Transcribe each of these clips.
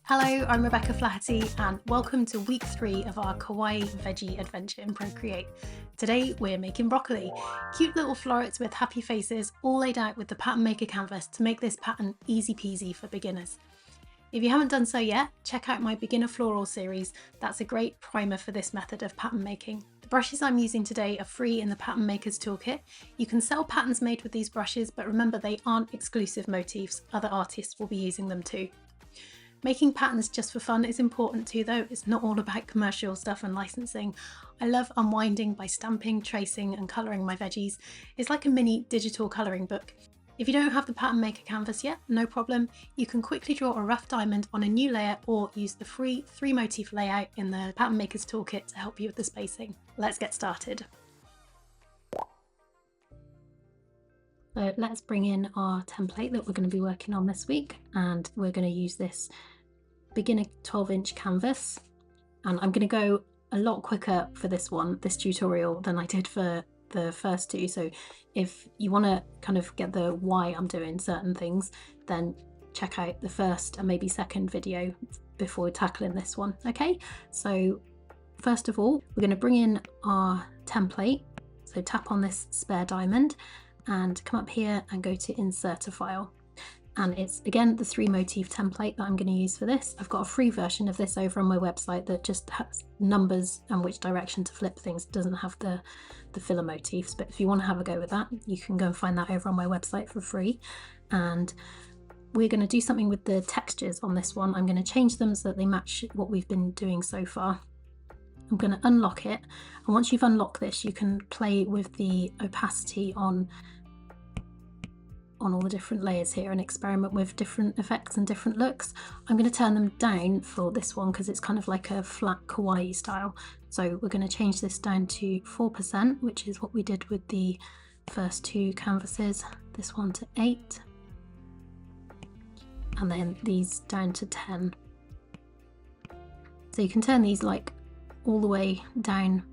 Hello, I'm Rebecca Flaherty and welcome to week 3 of our kawaii veggie adventure in Procreate. Today we're making broccoli. Cute little florets with happy faces, all laid out with the pattern maker canvas to make this pattern easy peasy for beginners. If you haven't done so yet, check out my beginner floral series. That's a great primer for this method of pattern making. The brushes I'm using today are free in the Pattern Maker's Toolkit. You can sell patterns made with these brushes, but remember they aren't exclusive motifs. Other artists will be using them too. Making patterns just for fun is important too though. It's not all about commercial stuff and licensing. I love unwinding by stamping, tracing and colouring my veggies. It's like a mini digital colouring book. If you don't have the Pattern Maker canvas yet, no problem. You can quickly draw a rough diamond on a new layer or use the free 3 motif layout in the Pattern Maker's Toolkit to help you with the spacing. Let's get started. So let's bring in our template that we're going to be working on this week, and we're going to use this beginner 12-inch canvas, and I'm going to go a lot quicker for this tutorial than I did for the first two. So if you want to kind of get the why I'm doing certain things, then check out the first and maybe second video before tackling this one. Okay, so first of all we're going to bring in our template. So tap on this spare diamond and come up here and go to insert a file, and it's again the 3 motif template that I'm going to use for this. I've got a free version of this over on my website that just has numbers and which direction to flip things. It doesn't have the filler motifs, but if you want to have a go with that, you can go and find that over on my website for free. And we're going to do something with the textures on this one. I'm going to change them so that they match what we've been doing so far. I'm going to unlock it, and once you've unlocked this you can play with the opacity on all the different layers here and experiment with different effects and different looks. I'm going to turn them down for this one because it's kind of like a flat kawaii style. So we're going to change this down to 4%, which is what we did with the first 2 canvases. This one to 8, and then these down to 10. So you can turn these like all the way down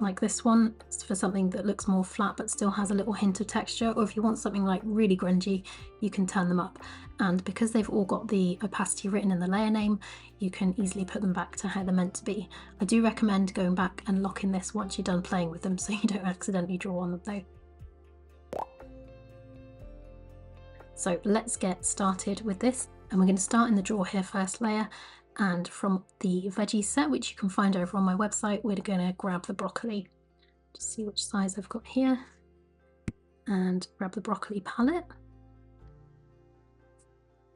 like this one for something that looks more flat but still has a little hint of texture, or if you want something like really grungy, you can turn them up. And because they've all got the opacity written in the layer name, you can easily put them back to how they're meant to be. I do recommend going back and locking this once you're done playing with them so you don't accidentally draw on them though. So let's get started with this, and we're going to start in the draw here first layer. And from the veggie set, which you can find over on my website, we're going to grab the broccoli. Just see which size I've got here, and grab the broccoli palette.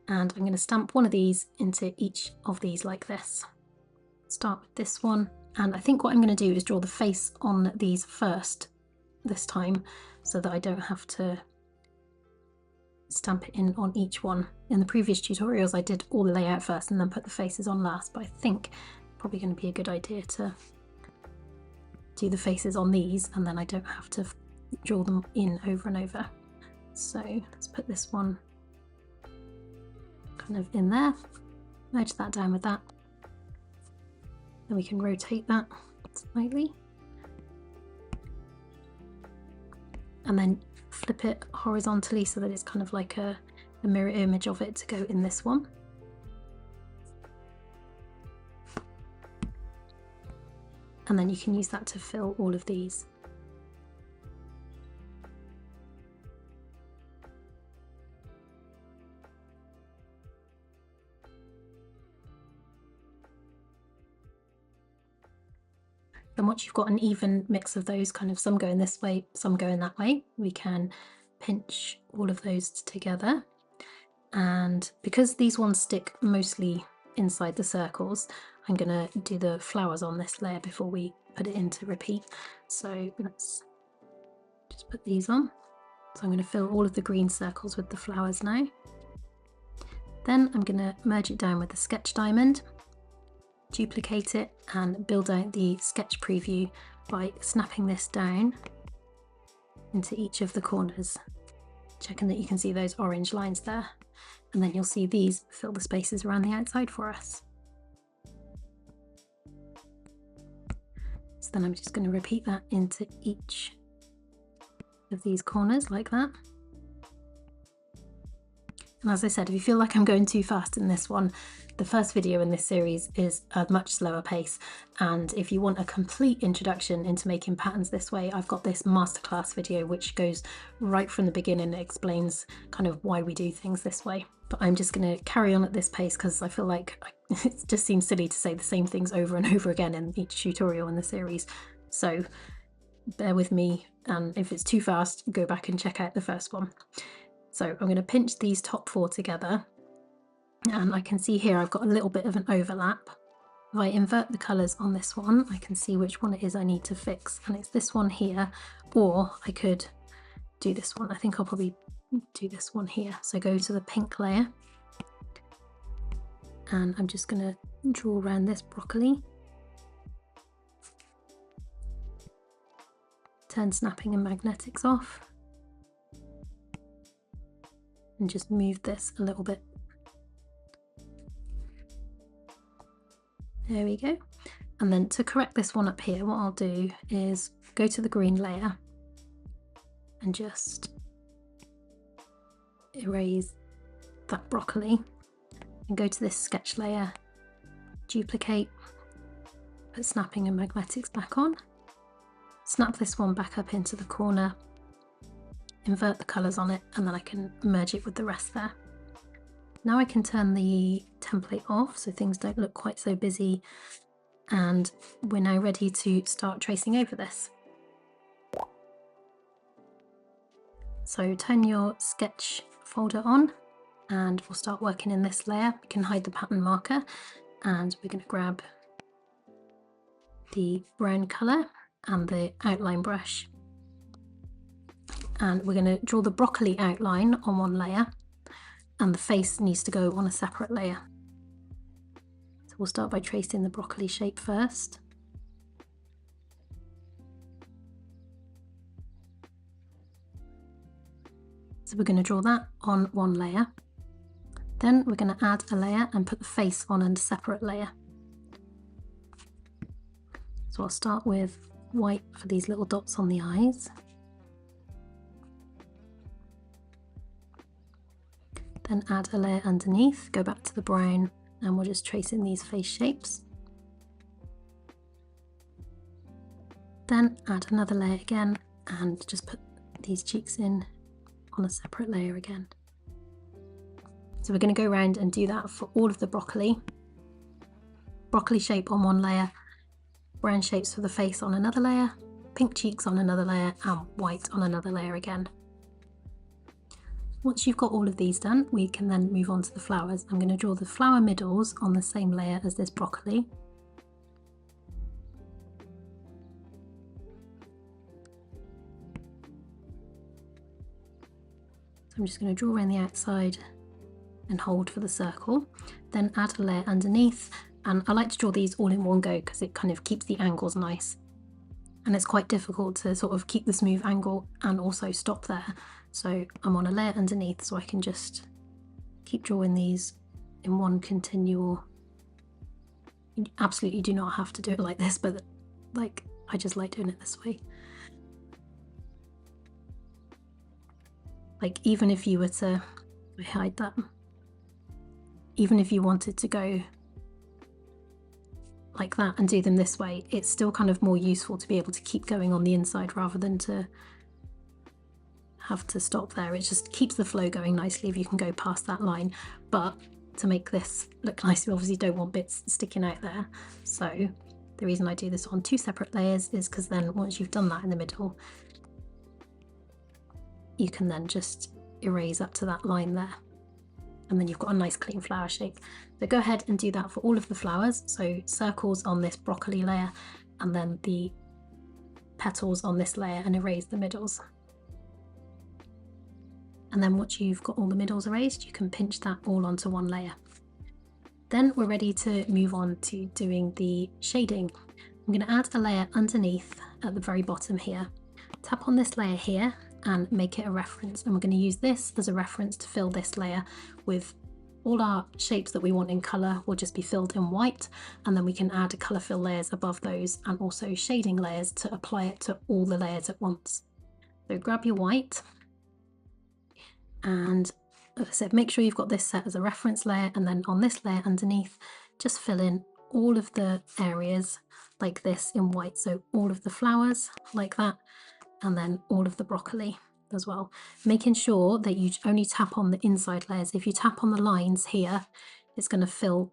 And I'm going to stamp one of these into each of these like this. Start with this one, and I think what I'm going to do is draw the face on these first this time, so that I don't have to stamp it in on each one. In the previous tutorials I did all the layout first and then put the faces on last, but I think probably going to be a good idea to do the faces on these, and then I don't have to draw them in over and over. So let's put this one kind of in there, merge that down with that, then we can rotate that slightly and then flip it horizontally so that it's kind of like a mirror image of it to go in this one. And then you can use that to fill all of these. And once you've got an even mix of those, kind of some going this way, some going that way, we can pinch all of those together. And because these ones stick mostly inside the circles, I'm going to do the flowers on this layer before we put it into repeat. So let's just put these on. So I'm going to fill all of the green circles with the flowers now. Then I'm going to merge it down with the sketch diamond, duplicate it and build out the sketch preview by snapping this down into each of the corners, checking that you can see those orange lines there, and then you'll see these fill the spaces around the outside for us. So then I'm just going to repeat that into each of these corners like that. And as I said, if you feel like I'm going too fast in this one, the first video in this series is a much slower pace. And if you want a complete introduction into making patterns this way, I've got this masterclass video which goes right from the beginning. It explains kind of why we do things this way. But I'm just going to carry on at this pace because I feel like it just seems silly to say the same things over and over again in each tutorial in the series. So bear with me, and if it's too fast, go back and check out the first one. So I'm going to pinch these top 4 together, and I can see here I've got a little bit of an overlap. If I invert the colours on this one, I can see which one it is I need to fix, and it's this one here, or I could do this one. I think I'll probably do this one here. So go to the pink layer, and I'm just going to draw around this broccoli. Turn snapping and magnetics off, and just move this a little bit. There we go. And then to correct this one up here, what I'll do is go to the green layer and just erase that broccoli, and go to this sketch layer, duplicate, put snapping and magnetics back on, snap this one back up into the corner, invert the colours on it, and then I can merge it with the rest there. Now I can turn the template off so things don't look quite so busy, and we're now ready to start tracing over this. So turn your sketch folder on and we'll start working in this layer. We can hide the pattern marker, and we're going to grab the brown colour and the outline brush, and we're going to draw the broccoli outline on one layer, and the face needs to go on a separate layer. So we'll start by tracing the broccoli shape first. So we're going to draw that on one layer. Then we're going to add a layer and put the face on a separate layer. So I'll start with white for these little dots on the eyes. Then add a layer underneath, go back to the brown, and we'll just trace in these face shapes. Then add another layer again and just put these cheeks in on a separate layer again. So we're going to go around and do that for all of the broccoli. Broccoli shape on one layer, brown shapes for the face on another layer, pink cheeks on another layer, and white on another layer again. Once you've got all of these done, we can then move on to the flowers. I'm going to draw the flower middles on the same layer as this broccoli. So I'm just going to draw around the outside and hold for the circle, then add a layer underneath. And I like to draw these all in one go because it kind of keeps the angles nice. And it's quite difficult to sort of keep the smooth angle and also stop there. So I'm on a layer underneath, so I can just keep drawing these in one continual. You absolutely do not have to do it like this, but like I just like doing it this way. Like even if you were to hide that, even if you wanted to go like that and do them this way, it's still kind of more useful to be able to keep going on the inside rather than to have to stop there. It just keeps the flow going nicely if you can go past that line. But to make this look nice, you obviously don't want bits sticking out there. So the reason I do this on 2 separate layers is because then once you've done that in the middle, you can then just erase up to that line there. And then you've got a nice clean flower shape. So go ahead and do that for all of the flowers. So circles on this broccoli layer, and then the petals on this layer, and erase the middles. And then once you've got all the middles erased, you can pinch that all onto one layer. Then we're ready to move on to doing the shading. I'm going to add a layer underneath at the very bottom here. Tap on this layer here and make it a reference, and we're going to use this as a reference to fill this layer with all our shapes that we want in colour will just be filled in white, and then we can add colour fill layers above those and also shading layers to apply it to all the layers at once. So grab your white and as I said, make sure you've got this set as a reference layer, and then on this layer underneath, just fill in all of the areas like this in white. So all of the flowers like that, and then all of the broccoli as well. Making sure that you only tap on the inside layers. If you tap on the lines here, it's going to fill,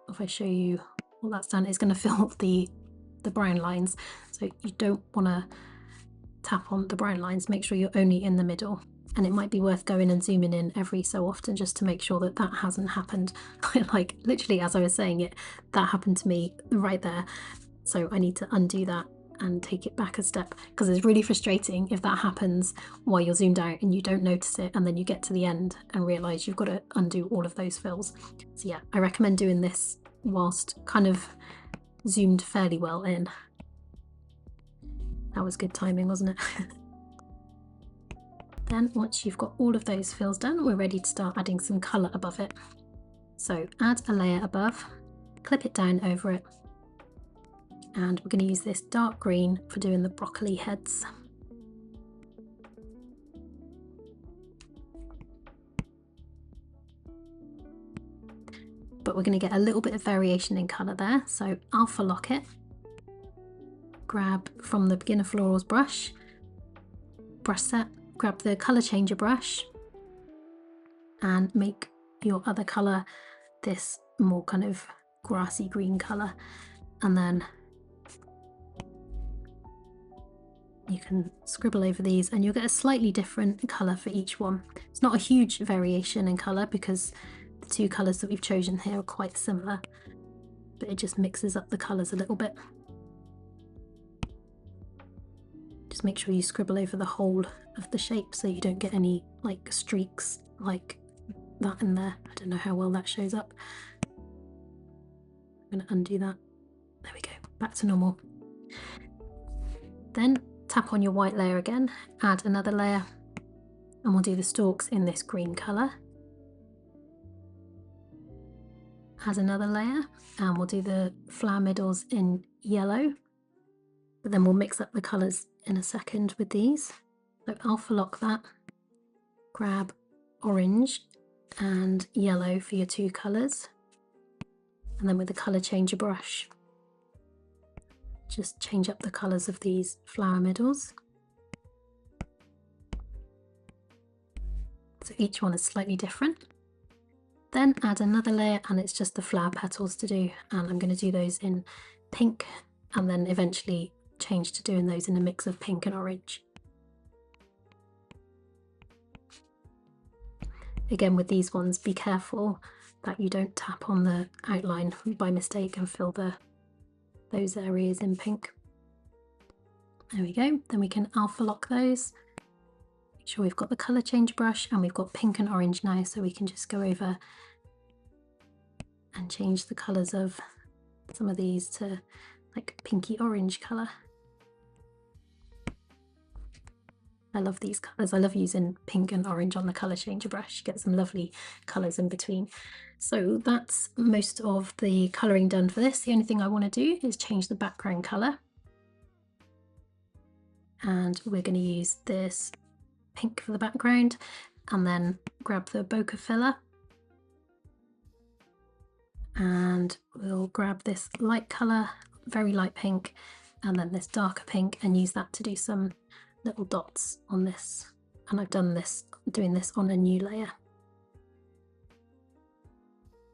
if I show you what that's done, it's going to fill the brown lines. So you don't want to tap on the brown lines, make sure you're only in the middle. And it might be worth going and zooming in every so often just to make sure that that hasn't happened. Like literally as I was saying it, that happened to me right there. So I need to undo that and take it back a step, because it's really frustrating if that happens while you're zoomed out and you don't notice it, and then you get to the end and realize you've got to undo all of those fills. So yeah, I recommend doing this whilst kind of zoomed fairly well in. That was good timing, wasn't it? Then once you've got all of those fills done, we're ready to start adding some colour above it. So add a layer above, clip it down over it, and we're going to use this dark green for doing the broccoli heads. But we're going to get a little bit of variation in colour there, so alpha lock it, grab from the beginner florals brush set, grab the colour changer brush and make your other colour this more kind of grassy green colour, and then you can scribble over these and you'll get a slightly different colour for each one. It's not a huge variation in colour because the two colours that we've chosen here are quite similar, but it just mixes up the colours a little bit. Just make sure you scribble over the whole of the shape so you don't get any like streaks like that in there. I don't know how well that shows up. I'm going to undo that. There we go, back to normal. Then tap on your white layer again, add another layer, and we'll do the stalks in this green colour. Add another layer, and we'll do the flower middles in yellow, but then we'll mix up the colours in a second with these. So alpha lock that, grab orange and yellow for your two colours, and then with the colour changer brush, just change up the colours of these flower middles. So each one is slightly different. Then add another layer, and it's just the flower petals to do, and I'm going to do those in pink and then eventually change to doing those in a mix of pink and orange. Again, with these ones, be careful that you don't tap on the outline by mistake and fill those areas in pink. There we go. Then we can alpha lock those. Make sure we've got the colour change brush, and we've got pink and orange now, so we can just go over and change the colours of some of these to like pinky orange colour. I love these colours. I love using pink and orange on the colour changer brush. You get some lovely colours in between. So that's most of the colouring done for this. The only thing I want to do is change the background colour. And we're going to use this pink for the background, and then grab the bokeh filler. And we'll grab this light colour, very light pink, and then this darker pink, and use that to do some little dots on this. And I've done this, doing this on a new layer.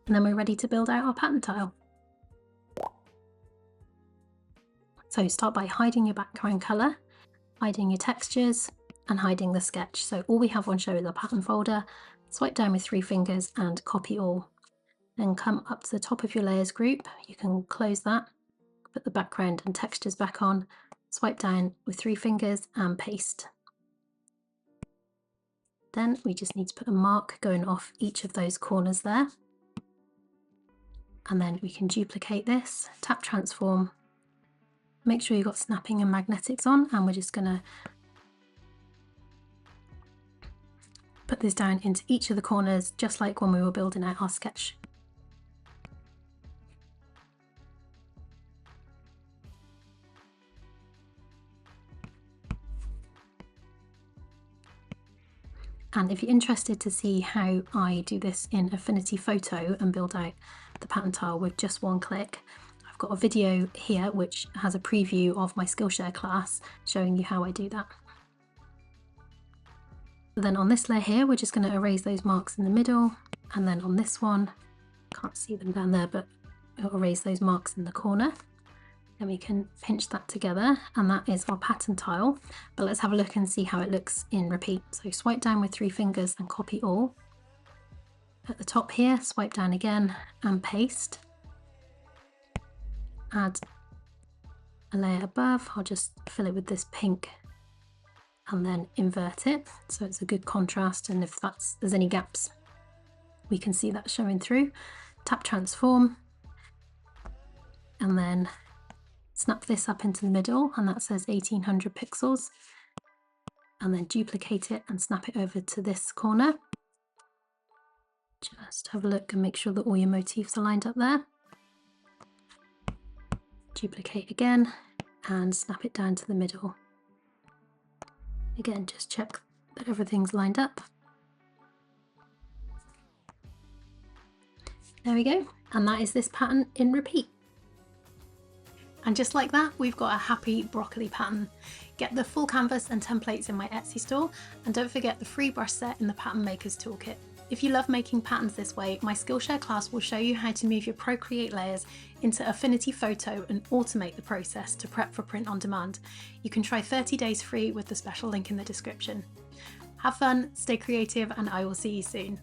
And then we're ready to build out our pattern tile. So start by hiding your background colour, hiding your textures, and hiding the sketch. So all we have on show is our pattern folder. Swipe down with 3 fingers and copy all. Then come up to the top of your layers group. You can close that, put the background and textures back on, swipe down with 3 fingers and paste. Then we just need to put a mark going off each of those corners there. And then we can duplicate this, tap transform, make sure you've got snapping and magnetics on, and we're just going to put this down into each of the corners, just like when we were building out our sketch. And if you're interested to see how I do this in Affinity Photo and build out the pattern tile with just one click, I've got a video here which has a preview of my Skillshare class showing you how I do that. Then on this layer here, we're just going to erase those marks in the middle, and then on this one, can't see them down there, but we'll erase those marks in the corner. Then we can pinch that together, and that is our pattern tile. But let's have a look and see how it looks in repeat. So swipe down with 3 fingers and copy all. At the top here, swipe down again and paste. Add a layer above. I'll just fill it with this pink and then invert it so it's a good contrast, and if there's any gaps we can see that showing through. Tap transform and then snap this up into the middle, and that says 1800 pixels, and then duplicate it and snap it over to this corner. Just have a look and make sure that all your motifs are lined up there. Duplicate again and snap it down to the middle. Again, just check that everything's lined up. There we go, and that is this pattern in repeat. And just like that, we've got a happy broccoli pattern. Get the full canvas and templates in my Etsy store, and don't forget the free brush set in the Pattern Maker's Toolkit. If you love making patterns this way, my Skillshare class will show you how to move your Procreate layers into Affinity Photo and automate the process to prep for print on demand. You can try 30 days free with the special link in the description. Have fun, stay creative, and I will see you soon.